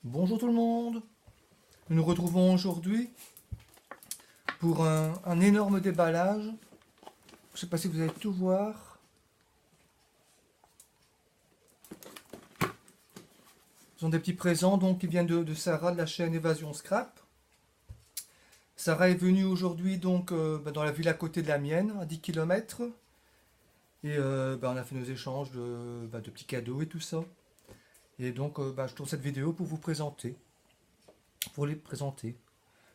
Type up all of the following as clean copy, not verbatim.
Bonjour tout le monde, nous nous retrouvons aujourd'hui pour un énorme déballage. Je ne sais pas si vous allez tout voir. Ce sont des petits présents donc, qui viennent de Sarah de la chaîne Évasion Scrap. Sarah est venue aujourd'hui donc dans la ville à côté de la mienne, à 10 km. Et on a fait nos échanges de petits cadeaux et tout ça. Et donc je tourne cette vidéo pour vous présenter. Pour les présenter.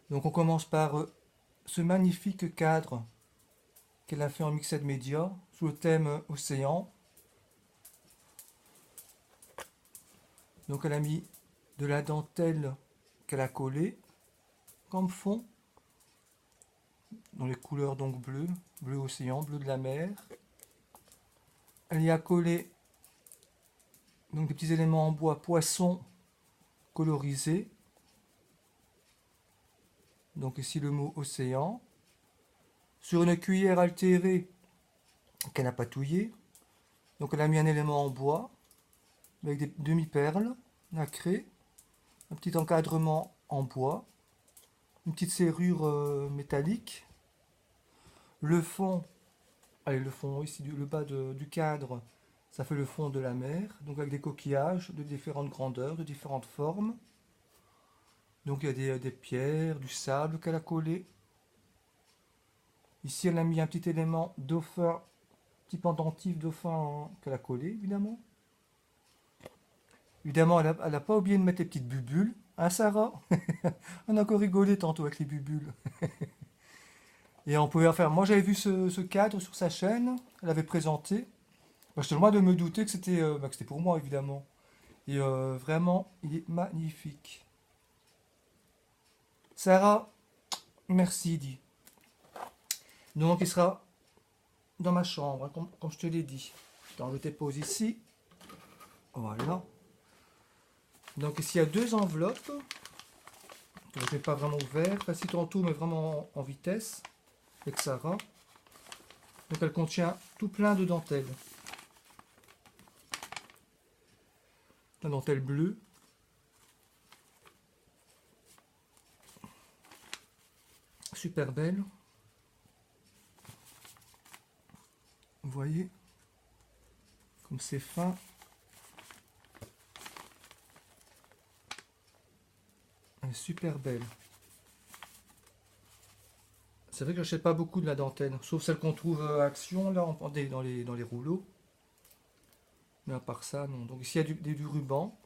Donc on commence par ce magnifique cadre qu'elle a fait en mixed media sous le thème océan. Donc elle a mis de la dentelle qu'elle a collée comme fond dans les couleurs donc bleu océan, bleu de la mer. Elle y a collé donc des petits éléments en bois poisson colorisés. Donc ici le mot océan. Sur une cuillère altérée qu'elle a patouillée. Donc elle a mis un élément en bois avec des demi-perles nacrées, un petit encadrement en bois, une petite serrure métallique. Le fond, allez le fond ici, le bas du cadre, ça fait le fond de la mer, donc avec des coquillages de différentes grandeurs, de différentes formes. Donc il y a des pierres, du sable qu'elle a collé. Ici elle a mis un petit élément dauphin, petit pendentif dauphin qu'elle a collé évidemment. Évidemment, elle n'a pas oublié de mettre les petites bubules. Hein, Sarah? On a encore rigolé tantôt avec les bubules. Et on pouvait en faire. Moi, j'avais vu ce cadre sur sa chaîne. Elle avait présenté. J'étais loin de me douter que c'était pour moi, évidemment. Et vraiment, il est magnifique. Sarah, merci, dit. Donc, il sera dans ma chambre, hein, comme je te l'ai dit. Attends, je dépose ici. Voilà. Donc, ici, il y a deux enveloppes. Je n'ai pas vraiment ouvert. Facile tantôt, mais vraiment en vitesse. Avec Sarah. Donc, elle contient tout plein de dentelles. La dentelle bleue. Super belle. Vous voyez comme c'est fin. Elle est super belle. C'est vrai que j'achète pas beaucoup de la dentelle, sauf celle qu'on trouve à Action là, dans les rouleaux. Mais à part ça, non. Donc ici il y a du ruban.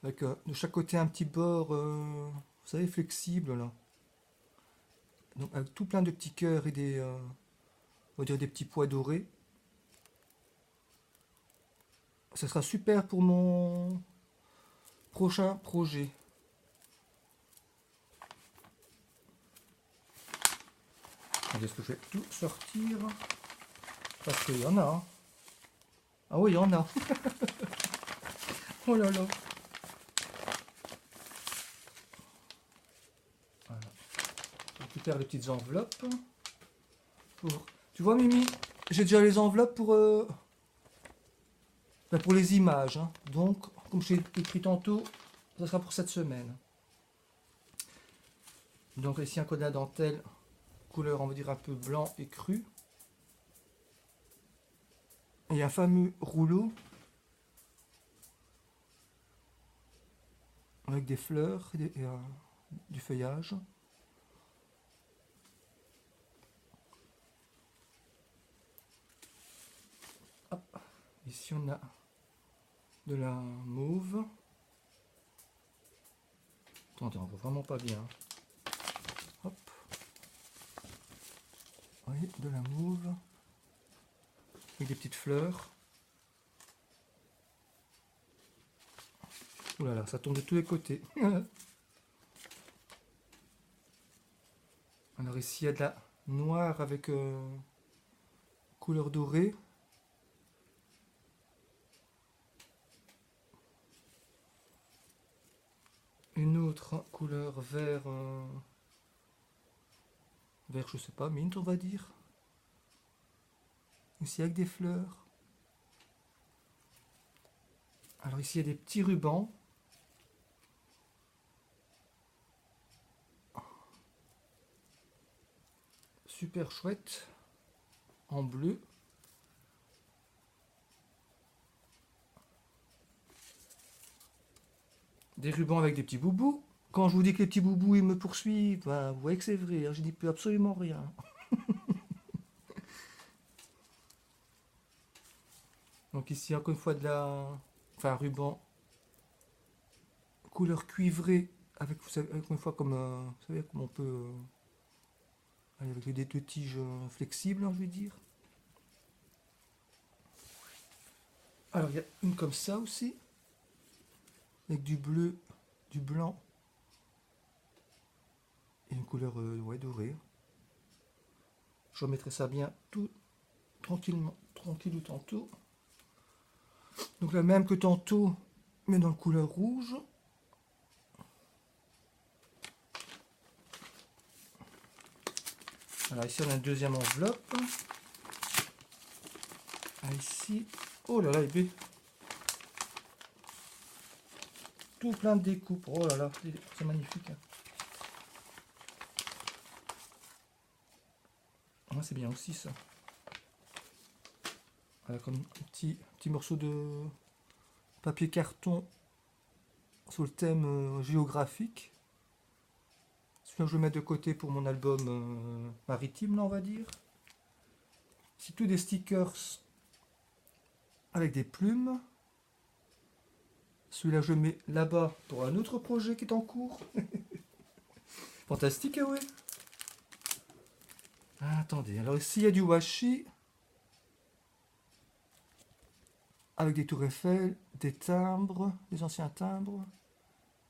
Avec de chaque côté un petit bord, vous savez, flexible là. Donc avec tout plein de petits cœurs et on va dire des petits pois dorés. Ça sera super pour mon prochain projet. Est-ce que je vais tout sortir? Parce qu'il y en a. Hein. Ah oui, il y en a. Oh là là. Voilà. Je récupère les petites enveloppes. Tu vois, Mimi, j'ai déjà les enveloppes pour les images. Hein. Donc, comme je t'ai écrit tantôt, ça sera pour cette semaine. Donc ici un code à dentelle, couleur on va dire un peu blanc et cru. Et un fameux rouleau avec des fleurs et du feuillage. Hop. Ici on a de la mauve. Attendez, on voit vraiment pas bien. Hop. Vous voyez, de la mauve. Avec des petites fleurs. Ouh là là, ça tombe de tous les côtés. Alors ici il y a de la noire avec couleur dorée. Une autre couleur vert, vert je sais pas, mint on va dire. Ici avec des fleurs. Alors ici, il y a des petits rubans. Super chouette. En bleu. Des rubans avec des petits boubous. Quand je vous dis que les petits boubous ils me poursuivent, ben, vous voyez que c'est vrai, hein, je dis plus absolument rien. Donc ici encore une fois un ruban couleur cuivrée avec, vous savez, encore une fois comme, vous savez comme on peut, avec des deux tiges flexibles, hein, je vais dire. Alors il y a une comme ça aussi, avec du bleu, du blanc et une couleur ouais, dorée. Je remettrai ça bien tout tranquillement, tranquille tantôt. Donc la même que tantôt, mais dans la couleur rouge. Alors ici on a une deuxième enveloppe. Ah, ici, oh là là, il est tout plein de découpes. Oh là là, c'est magnifique. Hein. Ah, c'est bien aussi ça. Voilà, comme un petit morceau de papier carton sur le thème géographique. Celui-là je vais mettre de côté pour mon album maritime, là on va dire. C'est tout des stickers avec des plumes. Celui-là je mets là-bas pour un autre projet qui est en cours. Fantastique, ah ouais. Ah, attendez, alors ici il y a du washi. Avec des tours Eiffel, des timbres, des anciens timbres.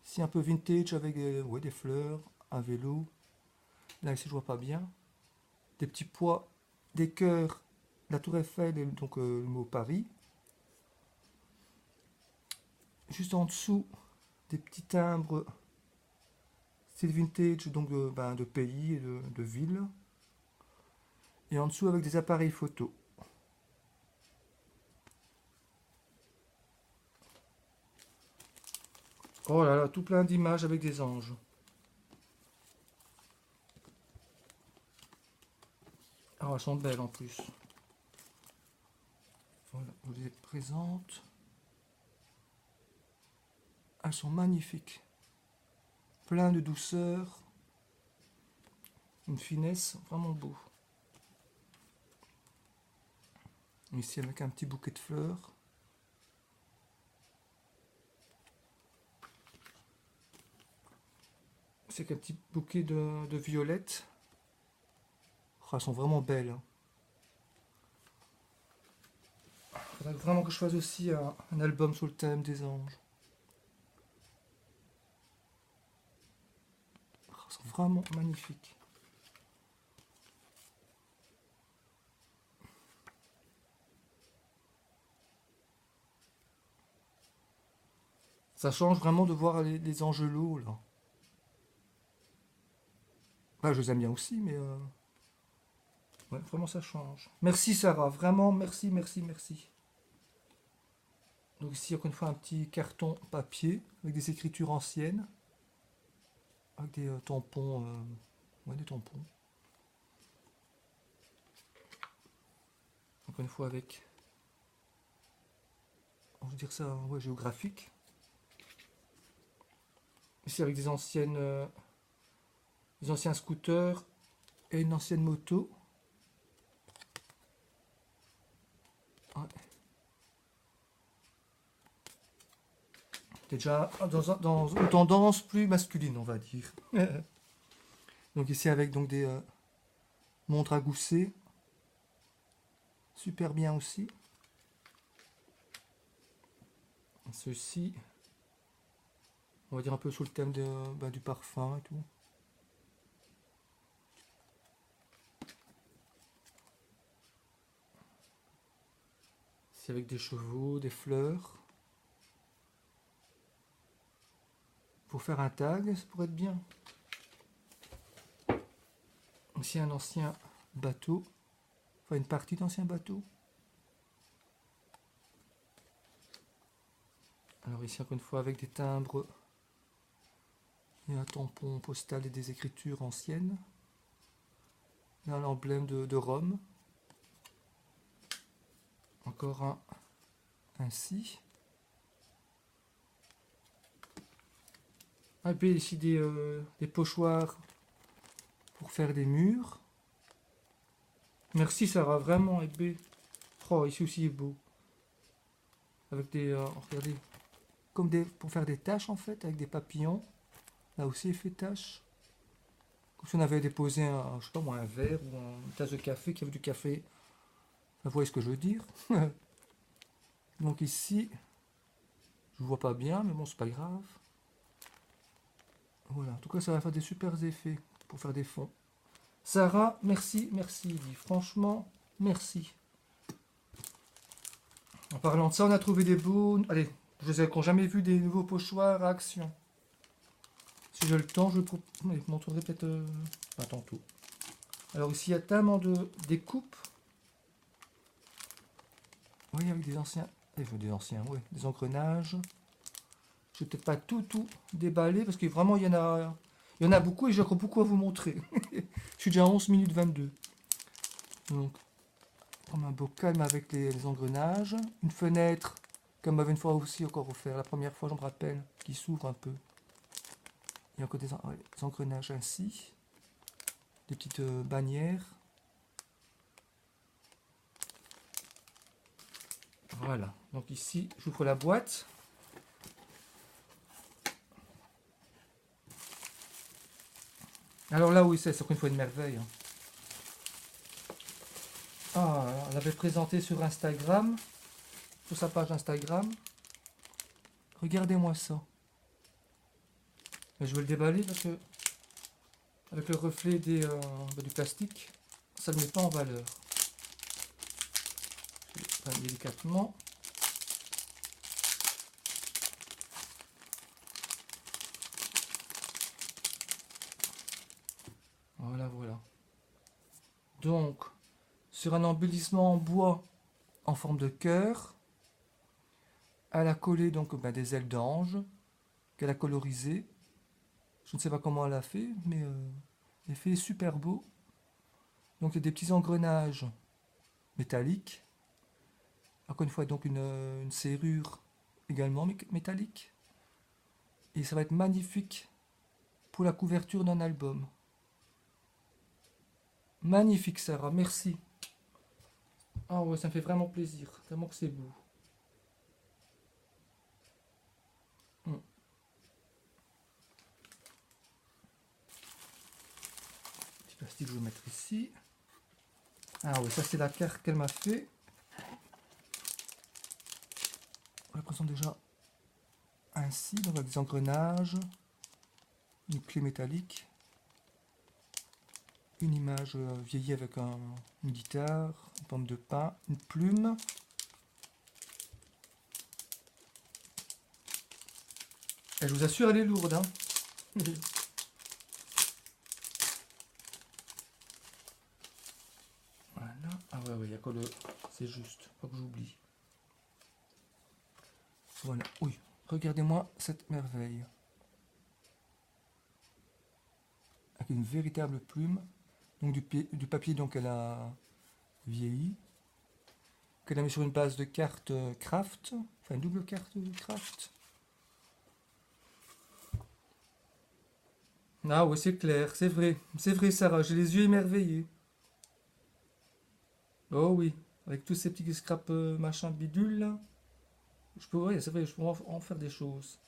Ici un peu vintage avec ouais, des fleurs, un vélo. Là ici je vois pas bien. Des petits pois, des cœurs, la tour Eiffel et donc le mot Paris. Juste en dessous, des petits timbres style vintage, donc de pays et de villes. Et en dessous avec des appareils photo. Oh là là, tout plein d'images avec des anges. Ah, elles sont belles en plus. Voilà, je vous les présente. Elles sont magnifiques. Plein de douceur. Une finesse, vraiment beau. Ici avec un petit bouquet de fleurs. C'est qu'un petit bouquet de violettes. Oh, elles sont vraiment belles. Il faudrait vraiment que je fasse aussi un album sur le thème des anges. Oh, elles sont vraiment magnifiques. Ça change vraiment de voir les angelots là. Bah, je les aime bien aussi, mais ouais, vraiment ça change. Merci Sarah, vraiment merci, merci, merci. Donc ici encore une fois un petit carton papier avec des écritures anciennes, avec des tampons, ouais, des tampons. Encore une fois avec, on va dire ça, ouais, géographique. Ici avec des anciens scooters et une ancienne moto. Ouais. Déjà dans une tendance plus masculine, on va dire. Donc ici avec donc des montres à gousset, super bien aussi. Ceci, on va dire un peu sous le thème du parfum et tout. C'est avec des chevaux, des fleurs. Pour faire un tag, ça pourrait être bien. Ici un ancien bateau, enfin une partie d'ancien bateau. Alors ici encore une fois avec des timbres et un tampon postal et des écritures anciennes. Là l'emblème de Rome. Encore un ainsi. Et puis ici des pochoirs pour faire des murs. Merci Sarah, vraiment épais. Oh, ici aussi est beau. Avec des, regardez, comme pour faire des taches en fait, avec des papillons. Là aussi il fait tache. Comme si on avait déposé je sais pas moi, un verre ou une tasse de café, qui avait du café. Vous voyez ce que je veux dire. Donc ici, je vois pas bien, mais bon, c'est pas grave. Voilà, en tout cas, ça va faire des super effets pour faire des fonds. Sarah, merci, merci, dit. Franchement, merci. En parlant de ça, on a trouvé des beaux... Allez, je sais qu'on n'a jamais vu des nouveaux pochoirs à action. Si j'ai le temps, je vous montrerai peut-être pas tantôt. Alors ici, il y a tellement de découpes. Oui, avec des anciens... des anciens, oui, des engrenages. Je vais peut-être pas tout déballer parce que vraiment il y en a beaucoup et j'ai encore beaucoup à vous montrer. Je suis déjà à 11 minutes 22. Donc, prendre un beau calme avec les engrenages. Une fenêtre, comme m'avait une fois aussi encore offert, la première fois, je me rappelle, qui s'ouvre un peu. Il y a encore des engrenages ainsi. Des petites bannières. Voilà. Donc ici, j'ouvre la boîte. Alors là, oui, c'est encore une fois une merveille. Ah, on l'avait présenté sur Instagram, sur sa page Instagram. Regardez-moi ça. Mais je vais le déballer parce que, avec le reflet du plastique, ça ne met pas en valeur. Je vais prendre délicatement. Voilà, voilà. Donc, sur un embellissement en bois en forme de cœur, elle a collé donc des ailes d'ange qu'elle a colorisées. Je ne sais pas comment elle a fait, mais l'effet est super beau. Donc il y a des petits engrenages métalliques. Encore une fois, donc une serrure également métallique. Et ça va être magnifique pour la couverture d'un album. Magnifique Sarah, merci. Ah ouais, ça me fait vraiment plaisir, tellement que c'est beau. Petit plastique, je vais mettre ici. Ah oui, ça c'est la carte qu'elle m'a fait. On la présente déjà ainsi, donc avec des engrenages, une clé métallique, une image vieillie avec une guitare, une pomme de pin, une plume. Et je vous assure, elle est lourde. Hein. Voilà. Ah ouais, il y a que le... C'est juste, pas que j'oublie. Voilà. Oui, regardez-moi cette merveille. Avec une véritable plume. Donc du papier donc elle a vieilli. Qu'elle a mis sur une base de carte craft. Enfin une double carte craft. Ah ouais, c'est clair, c'est vrai. C'est vrai Sarah, j'ai les yeux émerveillés. Oh oui, avec tous ces petits scraps machin bidule là. Je peux, ouais, c'est vrai, je peux en faire des choses.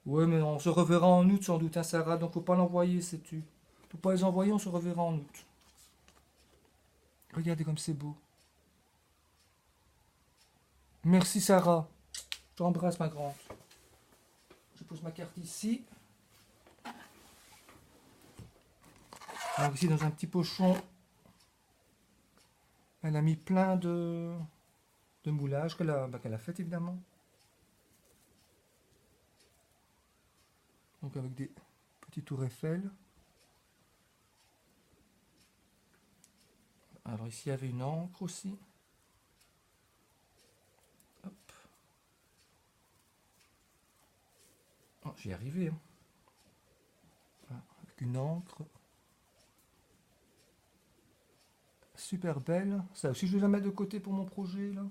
Ouais, mais on se reverra en août sans doute, hein, Sarah, donc faut pas l'envoyer, sais-tu. Faut pas les envoyer, on se reverra en août. Regardez comme c'est beau. Merci Sarah. Je t'embrasse ma grande. Je pose ma carte ici. Alors ici dans un petit pochon, elle a mis plein de moulages qu'elle a fait évidemment. Donc avec des petits tours Eiffel. Alors ici il y avait une encre aussi. j'y arrivé. Hein. Voilà, avec une encre. Super belle. Ça aussi, je vais la mettre de côté pour mon projet, là.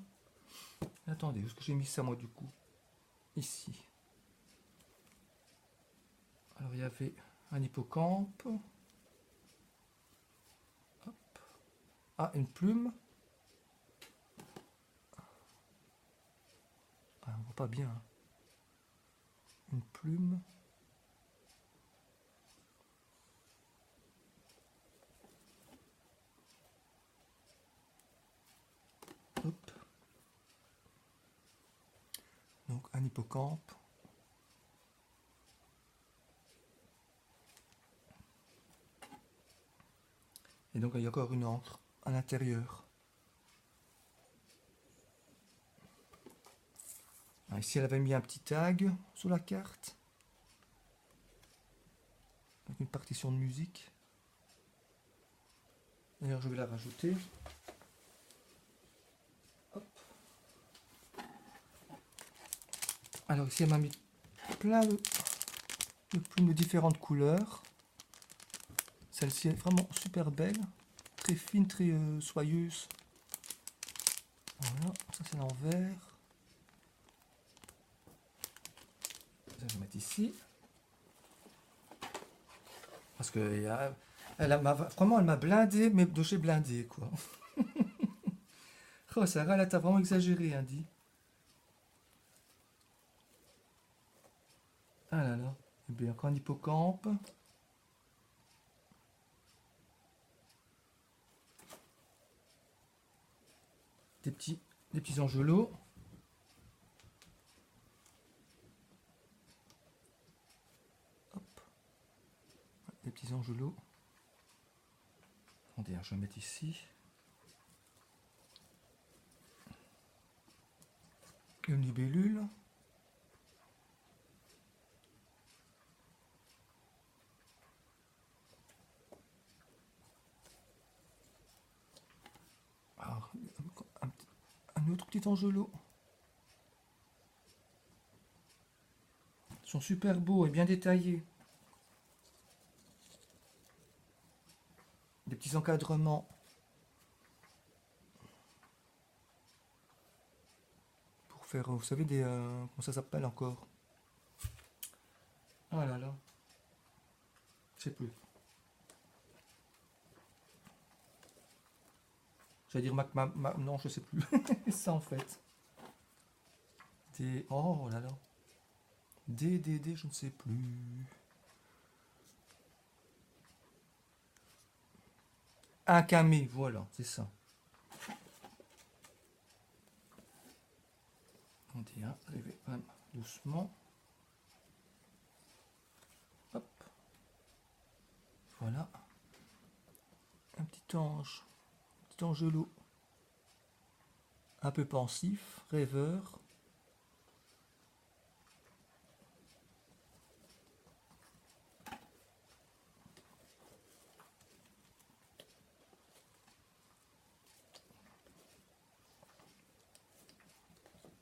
Attendez, où est-ce que j'ai mis ça, moi, du coup? Ici. Alors, il y avait un hippocampe. Hop. Ah, une plume. Ah, on voit pas bien. Hein. Une plume. Hop. Donc, un hippocampe. Et donc, il y a encore une encre à l'intérieur. Ah, ici, elle avait mis un petit tag sur la carte. Avec une partition de musique. D'ailleurs, je vais la rajouter. Hop. Alors ici, elle m'a mis plein de plumes de différentes couleurs. Celle-ci est vraiment super belle. Très fine, très soyeuse. Voilà, ça c'est l'envers. Ça, je vais mettre ici. Parce que vraiment, elle m'a blindé, mais de chez blindé, quoi. Oh, Sarah, là, t'as vraiment exagéré, hein, dit. Ah là là. Et bien, encore un hippocampe. Des petits angelots. Hop. Des petits angelots. Attendez, je vais mettre ici. Une libellule. Alors, un autre petit angelot. Ils sont super beaux et bien détaillés. Des petits encadrements. Pour faire, vous savez, des... comment ça s'appelle encore? Ah là là. Je sais plus. J'allais dire non, je sais plus. Ça en fait. Des... Oh là là. Des, je ne sais plus. Un camé, voilà, c'est ça. On dit, hein, arrivez quand même doucement. Hop. Voilà. Un petit angelot. Un peu pensif, rêveur.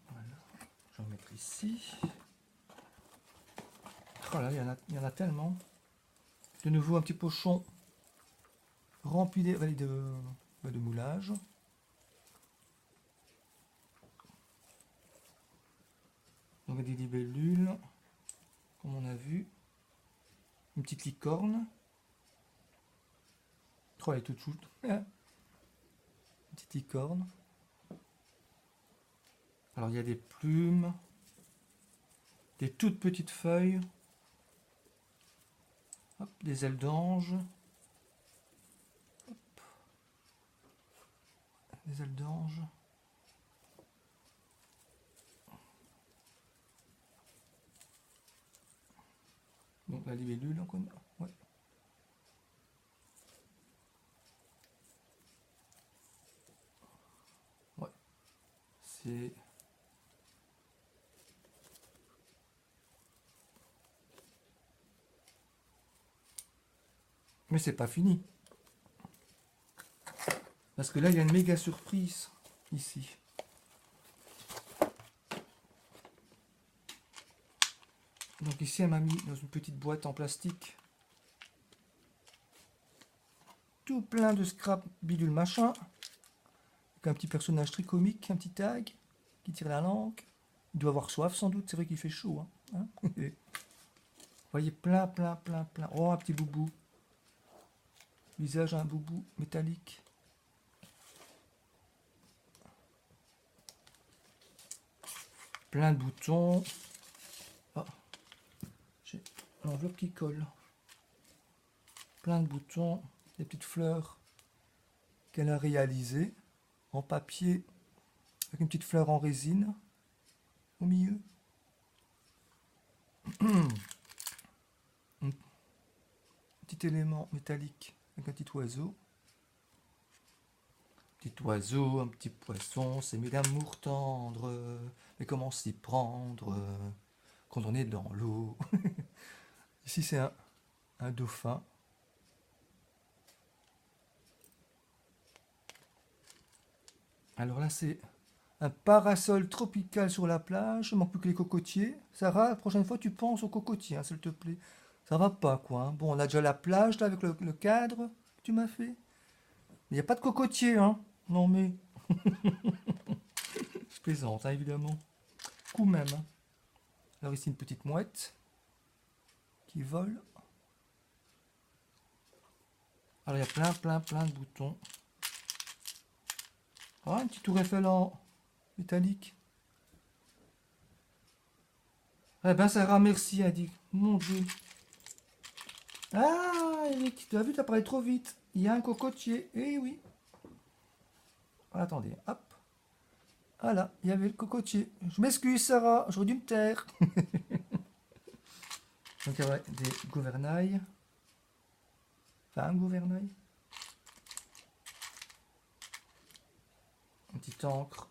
Voilà. Je vais en mettre ici. Oh là, il y en a tellement. De nouveau un petit pochon rempli de moulage. Donc des libellules, comme on a vu. Une petite licorne. Oh, elle est toute chouette. Une petite licorne. Alors il y a des plumes, des toutes petites feuilles, hop, des ailes d'ange, des ailes d'ange. Donc la libellule, on connaît. Ouais. Ouais. C'est... Mais c'est pas fini. Parce que là, il y a une méga surprise ici. Donc ici, elle m'a mis dans une petite boîte en plastique tout plein de scrap bidule machin. Avec un petit personnage très comique, un petit tag qui tire la langue. Il doit avoir soif sans doute, c'est vrai qu'il fait chaud. Hein. Vous voyez, plein. Oh, un petit boubou. Visage à un boubou métallique. Plein de boutons. Oh, j'ai l'enveloppe qui colle. Plein de boutons, des petites fleurs qu'elle a réalisées en papier avec une petite fleur en résine au milieu. Un petit élément métallique avec un petit oiseau. Petit oiseau, un petit poisson, c'est mes d'amour tendre. Mais comment s'y prendre quand on est dans l'eau? Ici c'est un dauphin. Alors là c'est un parasol tropical sur la plage. Il manque plus que les cocotiers. Sarah, la prochaine fois tu penses aux cocotiers, hein, s'il te plaît. Ça va pas quoi. Hein. Bon, on a déjà la plage là avec le cadre que tu m'as fait. Il n'y a pas de cocotiers, hein. Non mais... Je plaisante, hein, évidemment. Coup même. Hein. Alors ici une petite mouette qui vole. Alors il y a plein de boutons. Ah, une petite tour Eiffel en métallique. Eh ben Sarah, merci, a dit. Mon Dieu. Ah, Eric, tu as vu, tu as parlé trop vite. Il y a un cocotier. Eh oui. Attendez, hop. Voilà, il y avait le cocotier. Je m'excuse Sarah, j'aurais dû me taire. Donc il y a des gouvernails. Enfin un gouvernail. Une petite encre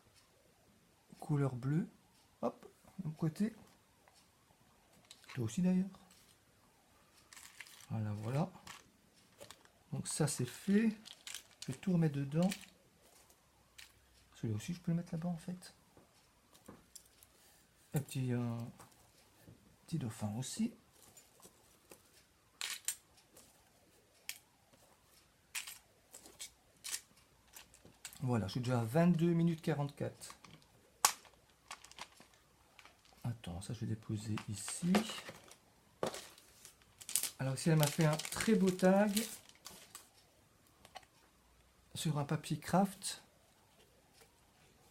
couleur bleue. Hop, de l'autre côté. Toi aussi d'ailleurs. Voilà. Donc ça c'est fait. Je vais tout remettre dedans. Celui-là aussi je peux le mettre là-bas en fait. Un petit dauphin aussi. Voilà, je suis déjà à 22 minutes 44. Attends, ça je vais déposer ici. Alors ici elle m'a fait un très beau tag sur un papier craft.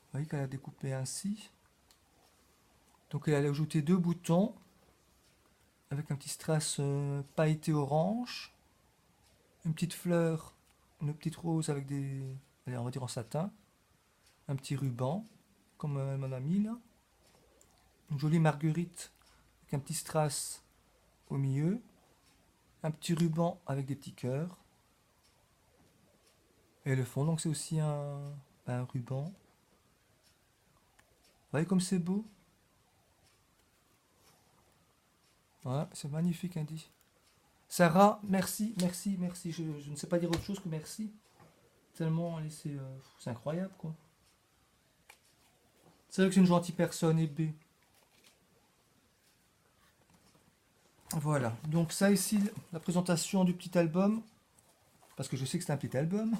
Vous voyez qu'elle a découpé ainsi. Donc elle a ajouté 2 boutons avec un petit strass pailleté orange, une petite fleur, une petite rose avec des, allez, on va dire en satin, un petit ruban comme elle m'en a mis là, une jolie marguerite avec un petit strass au milieu, un petit ruban avec des petits cœurs et le fond donc c'est aussi un ruban. Vous voyez comme c'est beau. Ouais, c'est magnifique, Andy. Sarah, merci. Je ne sais pas dire autre chose que merci. Tellement, allez, c'est incroyable, quoi. C'est vrai que c'est une gentille personne, et B. Voilà. Donc ça ici, la présentation du petit album. Parce que je sais que c'est un petit album.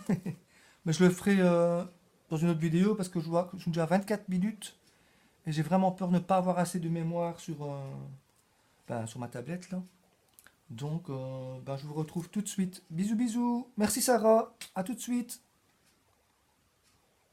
Mais je le ferai dans une autre vidéo parce que je vois que je suis déjà à 24 minutes. Et j'ai vraiment peur de ne pas avoir assez de mémoire sur ma tablette, là. Donc, je vous retrouve tout de suite. Bisous. Merci Sarah. À tout de suite.